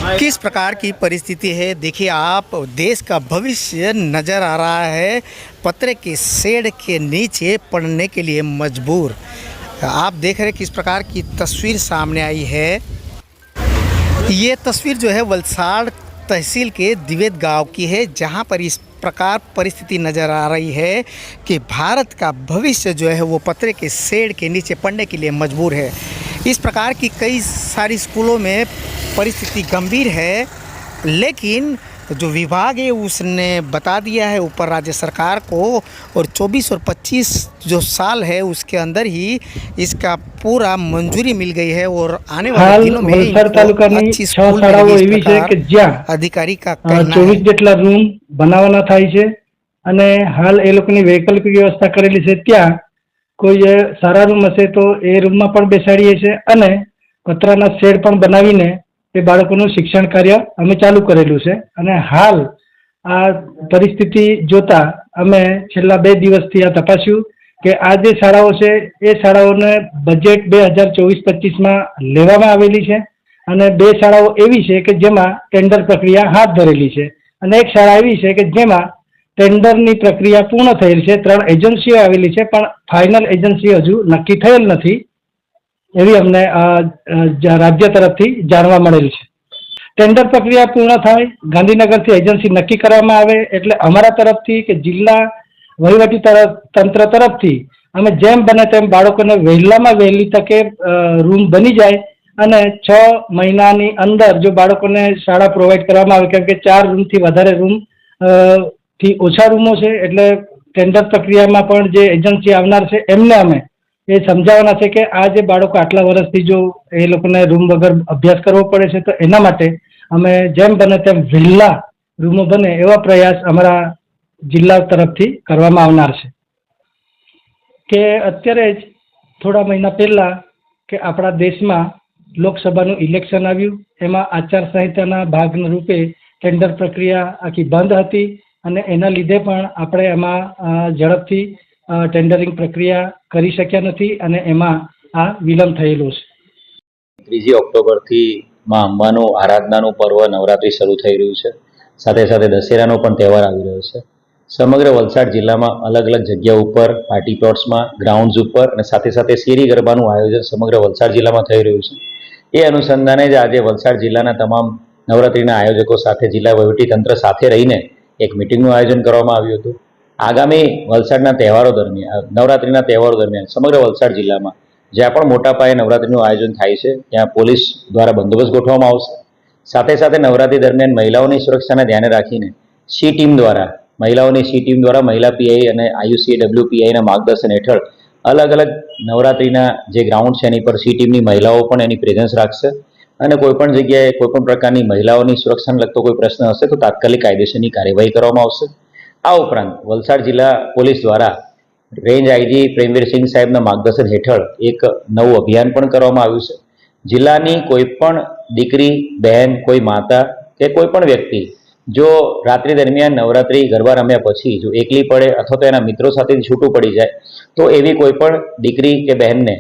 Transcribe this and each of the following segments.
किस प्रकार की परिस्थिति है देखिए आप। देश का भविष्य नज़र आ रहा है पत्रे के शेड के नीचे पड़ने के लिए मजबूर। आप देख रहे हैं किस प्रकार की तस्वीर सामने आई है। ये तस्वीर जो है वलसाड़ तहसील के दिवेद गांव की है, जहां पर इस प्रकार परिस्थिति नज़र आ रही है कि भारत का भविष्य जो है वो पत्रे के शेड के नीचे पड़ने के लिए मजबूर है। इस प्रकार की कई सारी स्कूलों में परिस्थिति गंभीर है, लेकिन जो विभाग है उसने बता दिया है ऊपर राज्य सरकार को, और 24 और 25 जो साल है उसके अंदर ही इसका पूरा मंजूरी मिल गई है और आने वाले दिनों में अच्छी स्कूल अधिकारी का कहना 24 જેટલા રૂમ બનાવવાના થાય છે અને હાલ એ લોકોની વૈકલ્પિક વ્યવસ્થા કરેલી છે। ત્યાં કોઈ સારા રૂમ હશે તો એ રૂમમાં પણ બેસાડીએ છે અને પતરાના શેડ પણ બનાવીને એ બાળકોનું શિક્ષણ કાર્ય અમે ચાલુ કરેલું છે। અને હાલ આ પરિસ્થિતિ જોતા અમે છેલ્લા 2 દિવસથી આ તપાસ્યું કે આ જે શાળાઓ છે એ શાળાઓને બજેટ 2024-25 માં લેવામાં આવેલી છે અને 2 શાળાઓ એવી છે કે જેમાં ટેન્ડર પ્રક્રિયા હાથ ધરેલી છે અને એક શાળા એવી છે કે જેમાં ટેન્ડરની પ્રક્રિયા પૂર્ણ થયેલ છે। 3 એજન્સીઓ આવેલી છે પણ ફાઇનલ એજન્સી હજુ નક્કી થયેલ નથી એવી અમને રાજ્ય તરફથી જાણવા મળેલ છે। ટેન્ડર પ્રક્રિયા પૂર્ણ થાય, ગાંધીનગરથી એજન્સી નક્કી કરવામાં આવે એટલે અમારા તરફથી કે જિલ્લા વહીવટી તંત્ર તરફથી અમે જેમ બને તેમ બાળકોને વહેલામાં વહેલી તકે રૂમ બની જાય અને 6 મહિનાની અંદર જો બાળકોને શાળા પ્રોવાઈડ કરવામાં આવે, કેમ કે 4 રૂમથી વધારે રૂમ થી ઓછા રૂમો છે એટલે ટેન્ડર પ્રક્રિયામાં પણ જે એજન્સી આવનાર છે એમને અમે એ સમજાવવાના છે કે આ જે બાળકો આટલા વર્ષથી જો એ લોકોને રૂમ વગર અભ્યાસ કરવો પડે છે તો એના માટે અમે જેમ બને તેમ વહેલા રૂમો બને એવા પ્રયાસ અમારા જિલ્લા તરફથી કરવામાં આવનાર છે। કે અત્યારે જ થોડા મહિના પહેલા કે આપણા દેશમાં લોકસભાનું ઇલેક્શન આવ્યું, એમાં આચારસંહિતાના ભાગના રૂપે ટેન્ડર પ્રક્રિયા આખી બંધ હતી અને એના લીધે પણ આપણે એમાં ઝડપથી ટેન્ડરિંગ પ્રક્રિયા કરી શક્યા નથી અને એમાં આ વિલંબ થયેલો છે। 3 ઓક્ટોબરથી માં અંબાનું આરાધનાનું પર્વ નવરાત્રિ શરૂ થઈ રહ્યું છે। સાથે સાથે દશેરાનો પણ તહેવાર આવી રહ્યો છે। સમગ્ર વલસાડ જિલ્લામાં અલગ અલગ જગ્યા ઉપર પાર્ટી પ્લોટ્સમાં, ગ્રાઉન્ડ્સ ઉપર અને સાથે સાથે શેરી ગરબાનું આયોજન સમગ્ર વલસાડ જિલ્લામાં થઈ રહ્યું છે। એ અનુસંધાને જ આજે વલસાડ જિલ્લાના તમામ નવરાત્રિના આયોજકો સાથે જિલ્લા વહીવટીતંત્ર સાથે રહીને એક મિટિંગનું આયોજન કરવામાં આવ્યું હતું। આગામી વલસાડના તહેવારો દરમિયાન, નવરાત્રિના તહેવારો દરમિયાન સમગ્ર વલસાડ જિલ્લામાં જ્યાં પણ મોટા પાયે નવરાત્રિનું આયોજન થાય છે ત્યાં પોલીસ દ્વારા બંદોબસ્ત ગોઠવવામાં આવશે। સાથે સાથે નવરાત્રિ દરમિયાન મહિલાઓની સુરક્ષાને ધ્યાને રાખીને મહિલાઓની સી ટીમ દ્વારા મહિલા પીઆઈ અને આયુસી ડબ્લ્યુપીઆઈના માર્ગદર્શન હેઠળ અલગ અલગ નવરાત્રિના જે ગ્રાઉન્ડ છે એની પર સી ટીમની મહિલાઓ પણ એની પ્રેઝન્સ રાખશે અને કોઈપણ જગ્યાએ કોઈપણ પ્રકારની મહિલાઓની સુરક્ષાને લગતો કોઈ પ્રશ્ન હશે તો તાત્કાલિક કાયદેસરની કાર્યવાહી કરવામાં આવશે। આ ઉપરાંત વલસાડ જિલ્લા પોલીસ દ્વારા રેન્જ આઈજી પ્રેમવીરસિંહ સાહેબના માર્ગદર્શન હેઠળ એક નવું અભિયાન પણ કરવામાં આવ્યું છે। જિલ્લાની કોઈ પણ દીકરી, બહેન, કોઈ માતા કે કોઈ પણ વ્યક્તિ જો રાત્રિ દરમિયાન નવરાત્રિ ગરબા રમ્યા પછી જો એકલી પડે અથવા તો એના મિત્રો સાથે છૂટું પડી જાય તો એવી કોઈ પણ દીકરી કે બહેનને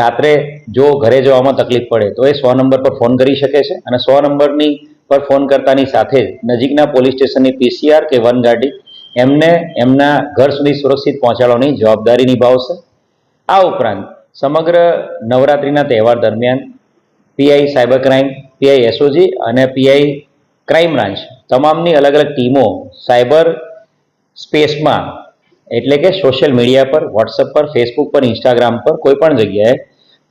રાત્રે જો ઘરે જવામાં તકલીફ પડે તો એ 100 નંબર પર ફોન કરી શકે છે અને 100 નંબરની પર ફોન કરતાની સાથે નજીકના પોલીસ સ્ટેશનની પીસીઆર કે વન ગાડી એમને એમના ઘર સુધી સુરક્ષિત પહોંચાડવાની જવાબદારી નિભાવશે। આ ઉપરાંત સમગ્ર નવરાત્રિના તહેવાર દરમિયાન PI cyber crime, PI SOG અને પીઆઈ ક્રાઇમ બ્રાન્ચ તમામની અલગ અલગ ટીમો સાયબર સ્પેસમાં એટલે કે સોશિયલ મીડિયા પર, વોટ્સએપ પર, ફેસબુક પર, ઇન્સ્ટાગ્રામ પર કોઈપણ જગ્યાએ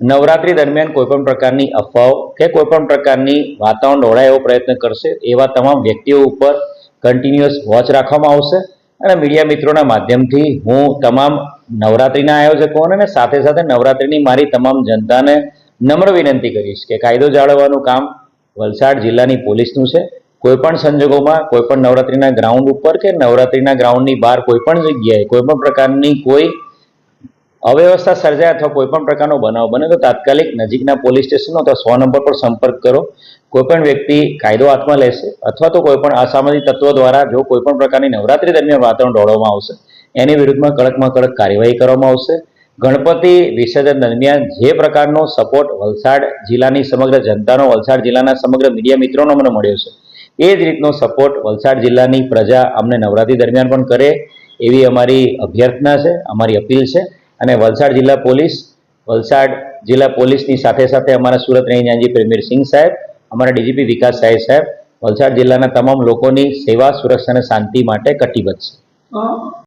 નવરાત્રિ દરમિયાન કોઈપણ પ્રકારની અફવાઓ કે કોઈપણ પ્રકારની વાતાવરણ ડહોળાય એવો પ્રયત્ન કરશે એવા તમામ વ્યક્તિઓ ઉપર કન્ટિન્યુઅસ વોચ રાખવામાં આવશે। અને મીડિયા મિત્રોના માધ્યમથી હું તમામ નવરાત્રિના આયોજકોને અને સાથે સાથે નવરાત્રિની મારી તમામ જનતાને નમ્ર વિનંતી કરીશ કે કાયદો જાળવવાનું કામ વલસાડ જિલ્લાની પોલીસનું છે। કોઈપણ સંજોગોમાં કોઈપણ નવરાત્રિના ગ્રાઉન્ડ ઉપર કે નવરાત્રિના ગ્રાઉન્ડની બહાર કોઈપણ જગ્યાએ કોઈપણ પ્રકારની કોઈ અવ્યવસ્થા સર્જાય અથવા કોઈપણ પ્રકારનો બનાવ બને તો તાત્કાલિક નજીકના પોલીસ સ્ટેશનો અથવા 100 નંબર પર સંપર્ક કરો। કોઈપણ વ્યક્તિ કાયદો હાથમાં લેશે અથવા તો કોઈપણ અસામાજિક તત્વો દ્વારા જો કોઈપણ પ્રકારની નવરાત્રિ દરમિયાન વાતાવરણ દોડવામાં આવશે એની વિરુદ્ધમાં કડકમાં કડક કાર્યવાહી કરવામાં આવશે। ગણપતિ વિસર્જન દરમિયાન જે પ્રકારનો સપોર્ટ વલસાડ જિલ્લાની સમગ્ર જનતાનો, વલસાડ જિલ્લાના સમગ્ર મીડિયા મિત્રોનો મને મળ્યો છે, એ જ રીતનો સપોર્ટ વલસાડ જિલ્લાની પ્રજા અમને નવરાત્રી દરમિયાન પણ કરે એવી અમારી અભ્યર્થના છે, અમારી અપીલ છે. અને વલસાડ જિલ્લા પોલીસની સાથે સાથે અમારા સુરત રેન્જ આઈજી પ્રવીરસિંહ સાહેબ, અમારા ડીજીપી વિકાસ સાહેબ વલસાડ જિલ્લાના તમામ લોકોની સેવા, સુરક્ષા અને શાંતિ માટે કટિબદ્ધ છે.